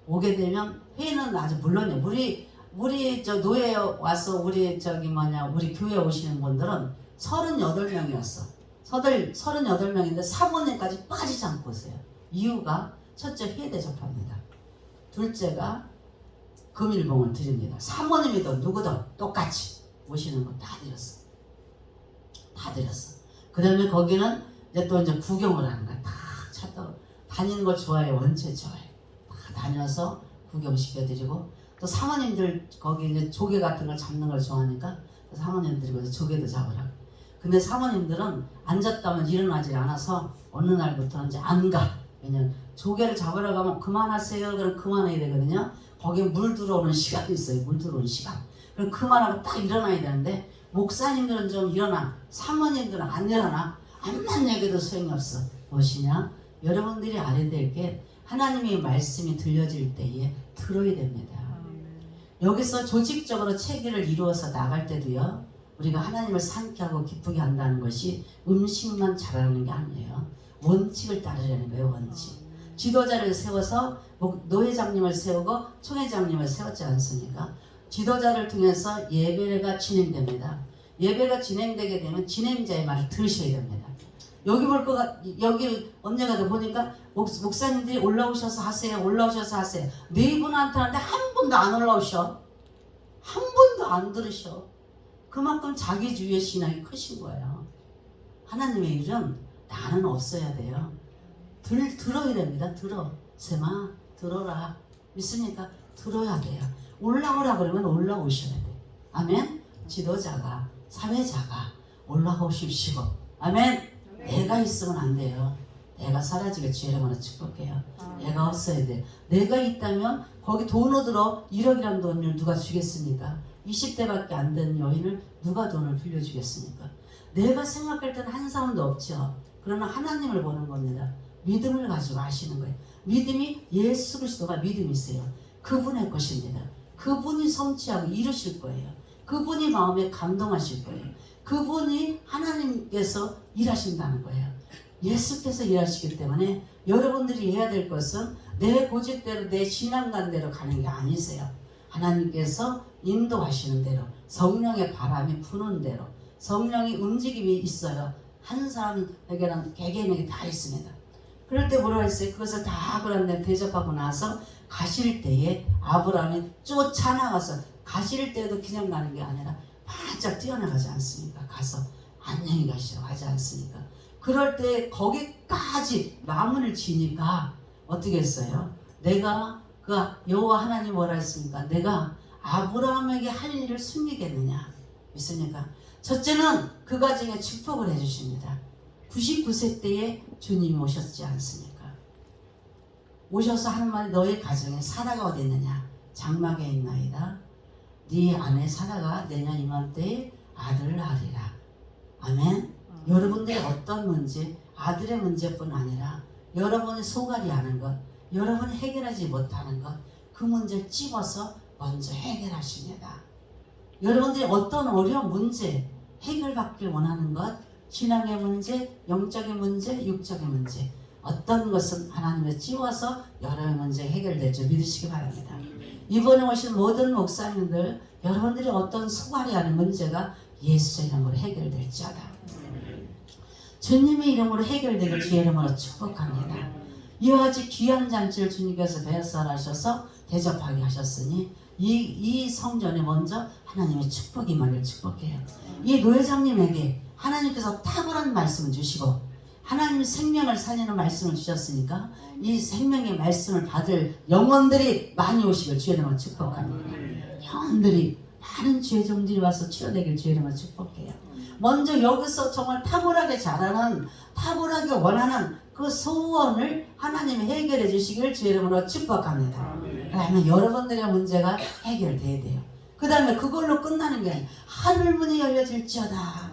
오게 되면 회는 아주 물론이에요. 우리 저 노예 와서 우리 교회 오시는 분들은 38명이었어. 38명인데 사모님까지 빠지지 않고 오세요. 이유가 첫째 회 대접합니다. 둘째가 금일봉을 드립니다. 사모님이든 누구든 똑같이 오시는 거 다 드렸어. 그 다음에 거기는 이제 구경을 하는 거야. 다 찾다가 다니는 걸 좋아해요. 원체 좋아해요. 다 다녀서 구경시켜드리고 또 사모님들 거기 이제 조개 같은 걸 잡는 걸 좋아하니까 사모님들이 조개도 잡으라고. 근데 사모님들은 앉았다면 일어나지 않아서 어느 날부터는 이제 안 가. 왜냐면 조개를 잡으러 가면 그만하세요. 그럼 그만해야 되거든요. 거기에 물 들어오는 시간이 있어요. 물 들어오는 시간. 그럼 그만하고 딱 일어나야 되는데 목사님들은 좀 일어나. 사모님들은 안 일어나. 암만 얘기도 소용이 없어. 무엇이냐? 여러분들이 알아야 될 게 하나님의 말씀이 들려질 때에 들어야 됩니다. 여기서 조직적으로 체계를 이루어서 나갈 때도요. 우리가 하나님을 상쾌하고 기쁘게 한다는 것이 음식만 잘하는 게 아니에요. 원칙을 따르려는 거예요. 원칙. 지도자를 세워서 노회장님을 세우고 총회장님을 세웠지 않습니까? 지도자를 통해서 예배가 진행됩니다. 예배가 진행되게 되면 진행자의 말을 들으셔야 됩니다. 여기 여기 언제가도 보니까 목사님들이 올라오셔서 하세요. 네 분한테 하는데 한 분도 안 올라오셔. 한 분도 안 들으셔. 그만큼 자기주의의 신앙이 크신 거예요. 하나님의 일은 나는 없어야 돼요. 들어야 됩니다. 세마 들어라. 믿습니까? 들어야 돼요. 올라오라 그러면 올라오셔야 돼요. 아멘. 지도자가 사회자가 올라오십시오. 아멘. 내가 있으면 안 돼요. 내가 사라지게 주의 이름으로 축복해요. 내가 없어야 돼. 내가 있다면 거기 돈 얻으러 1억이라는 돈을 누가 주겠습니까? 20대밖에 안 된 여인을 누가 돈을 빌려주겠습니까? 내가 생각할 때는 한 사람도 없죠. 그러나 하나님을 보는 겁니다. 믿음을 가지고 하시는 거예요. 믿음이 예수 그리스도가 믿음이세요. 그분의 것입니다. 그분이 성취하고 이루실 거예요. 그분이 마음에 감동하실 거예요. 그분이 하나님께서 일하신다는 거예요. 예수께서 일하시기 때문에 여러분들이 해야 될 것은 내 고집대로 내 신앙관대로 가는 게 아니세요. 하나님께서 인도하시는 대로 성령의 바람이 부는 대로 성령의 움직임이 있어요. 한 사람에게는 개개인에게 다 있습니다. 그럴 때 뭐라 했어요? 그것을 다 그런데 대접하고 나서 가실 때에 아브라함이 쫓아나가서 가실 때도 그냥 가는 게 아니라 바짝 뛰어나가지 않습니까? 가서 안녕히 가시라고 하지 않습니까? 그럴 때 거기까지 마무리를 지니까 어떻게 했어요? 내가 그 여호와 하나님 뭐라 했습니까? 내가 아브라함에게 할 일을 숨기겠느냐? 믿습니까? 첫째는 그 가정에 축복을 해주십니다. 99세 때에 주님이 오셨지 않습니까? 오셔서 하는 말이 너의 가정에 사라가 어디 있느냐? 장막에 있나이다. 네 아내 사라가 내년 이맘때에 아들을 낳으리라. 아멘. 여러분들의 어떤 문제, 아들의 문제뿐 아니라 여러분이 소갈이 하는 것, 여러분이 해결하지 못하는 것, 그 문제를 찝어서 먼저 해결하십니다. 여러분들이 어떤 어려운 문제, 해결받길 원하는 것, 신앙의 문제, 영적인 문제, 육적인 문제, 어떤 것은 하나님의 찝어서 여러분의 문제 해결될 줄 믿으시기 바랍니다. 이번에 오신 모든 목사님들, 여러분들이 어떤 소갈이 하는 문제가 예수의 이름으로 해결될지어다. 주님의 이름으로 해결되길 주의 이름으로 축복합니다. 이와 같이 귀한 잔치를 주님께서 배설하셔서 대접하게 하셨으니 이 성전에 먼저 하나님의 축복이 임하길 축복해요. 이 노회장님에게 하나님께서 탁월한 말씀을 주시고 하나님 생명을 살리는 말씀을 주셨으니까 이 생명의 말씀을 받을 영혼들이 많이 오시길 주의 이름으로 축복합니다. 영혼들이 많은 주의 종들이 와서 치유되길 주의 이름으로 축복해요. 먼저 여기서 정말 탁월하게 잘하는, 탁월하게 원하는 그 소원을 하나님이 해결해 주시길 주의 이름으로 축복합니다. 그러면 여러분들의 문제가 해결돼야 돼요. 그 다음에 그걸로 끝나는 게 아니라 하늘문이 열려질지어다.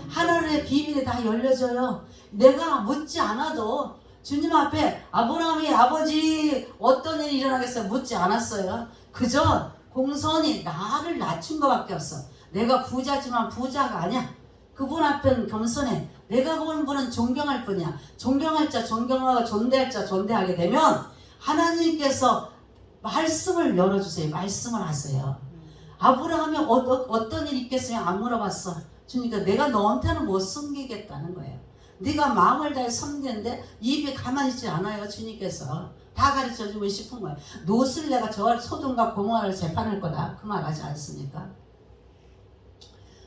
하늘의 비밀이 다 열려져요. 내가 묻지 않아도 주님 앞에 아브라함이 아버지 어떤 일이 일어나겠어요? 묻지 않았어요. 그저 공손히 나를 낮춘 것밖에 없어. 내가 부자지만 부자가 아니야. 그분 앞에는 겸손해. 내가 보는 분은 존경할 뿐이야. 존경할 자 존경하고 존대할 자 존대하게 되면 하나님께서 말씀을 열어주세요. 말씀을 하세요. 아브라함이 어떤 일이 있겠으면 안 물어봤어. 주니까 내가 너한테는 못 섬기겠다는 거예요. 네가 마음을 다해 섬기는데 입이 가만히 있지 않아요. 주님께서 다 가르쳐주고 싶은 거예요. 롯을 내가 저 소돔과 고모라를 재판할 거다. 그 말 하지 않습니까?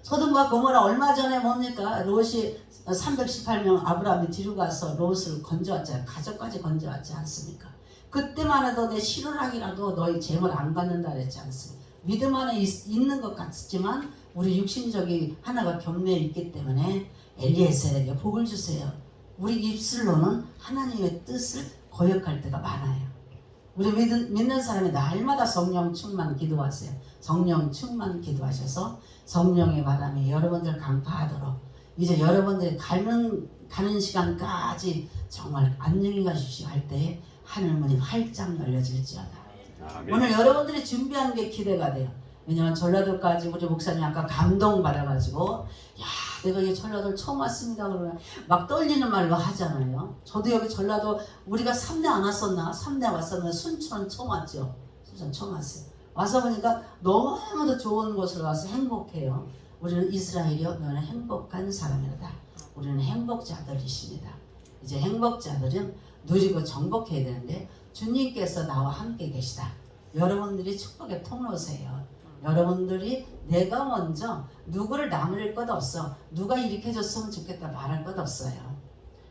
소돔과 고모라 얼마 전에 뭡니까? 롯이 318명 아브라함이 뒤로 가서 롯을 건져왔잖아요. 가족까지 건져왔지 않습니까? 그때만 해도 내 실혼하기라도 너희 재물 안 받는다 그랬지 않습니까? 믿음 안에 있는 것 같지만 우리 육신적이 하나가 겹내에 있기 때문에 엘리에셀에게 복을 주세요. 우리 입술로는 하나님의 뜻을 거역할 때가 많아요. 우리 믿는 사람이 날마다 성령 충만 기도하세요. 성령 충만 기도하셔서 성령의 바람이 여러분들 강파하도록 이제 여러분들이 가는 시간까지 정말 안녕히 가십시오 할 때에 하늘문이 활짝 열려질지어다. 아멘. 오늘 여러분들이 준비하는 게 기대가 돼요. 왜냐면 전라도까지 우리 목사님 아까 감동받아가지고 야 내가 이 전라도를 처음 왔습니다 그러면 막 떨리는 말로 하잖아요. 저도 여기 전라도 우리가 3대 안 왔었나? 3대 왔었는데 순천 처음 왔죠. 순천 처음 왔어요. 와서 보니까 너무나도 좋은 곳을 와서 행복해요. 우리는 이스라엘이요 너는 행복한 사람이다. 우리는 행복자들이십니다. 이제 행복자들은 누리고 정복해야 되는데 주님께서 나와 함께 계시다. 여러분들이 축복의 통로세요. 여러분들이 내가 먼저 누구를 나무릴 것 없어. 누가 이렇게 해줬으면 좋겠다 말할 것 없어요.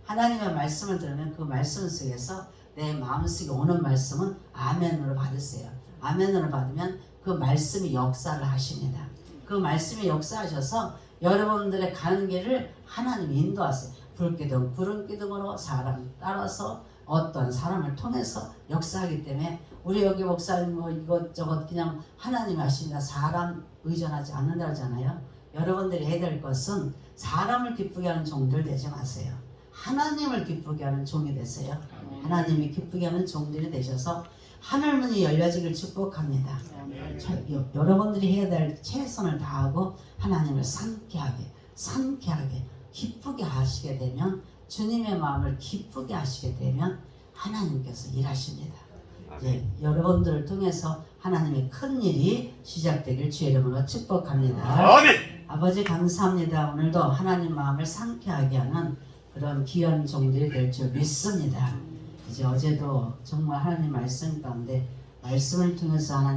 하나님의 말씀을 들으면 그 말씀 속에서 내 마음속에 오는 말씀은 아멘으로 받으세요. 아멘으로 받으면 그 말씀이 역사를 하십니다. 그 말씀이 역사하셔서 여러분들의 가는 길을 하나님이 인도하세요. 불기둥, 구름 기둥으로 사람 따라서 어떤 사람을 통해서 역사하기 때문에 우리 여기 목사님 뭐 이것저것 그냥 하나님 하시니까 사람 의존하지 않는다 하잖아요. 여러분들이 해야 될 것은 사람을 기쁘게 하는 종들 되지 마세요. 하나님을 기쁘게 하는 종이 되세요. 하나님이 기쁘게 하는 종들이 되셔서 하늘문이 열려지길 축복합니다. 여러분들이 해야 될 최선을 다하고 하나님을 상쾌하게 기쁘게 하시게 되면, 주님의 마음을 기쁘게 하시게 되면 하나님께서 일하십니다. 예, 여러분들을 통해서 하나님의 큰 일이 시작되길 주의 이름으로 축복합니다. 아멘. 아버지 감사합니다. 오늘도 하나님 마음을 상쾌하게 하는 그런 귀한 종들이 될 줄 믿습니다. 이제 어제도 정말 하나님 말씀 가운데 말씀을 통해서 하나님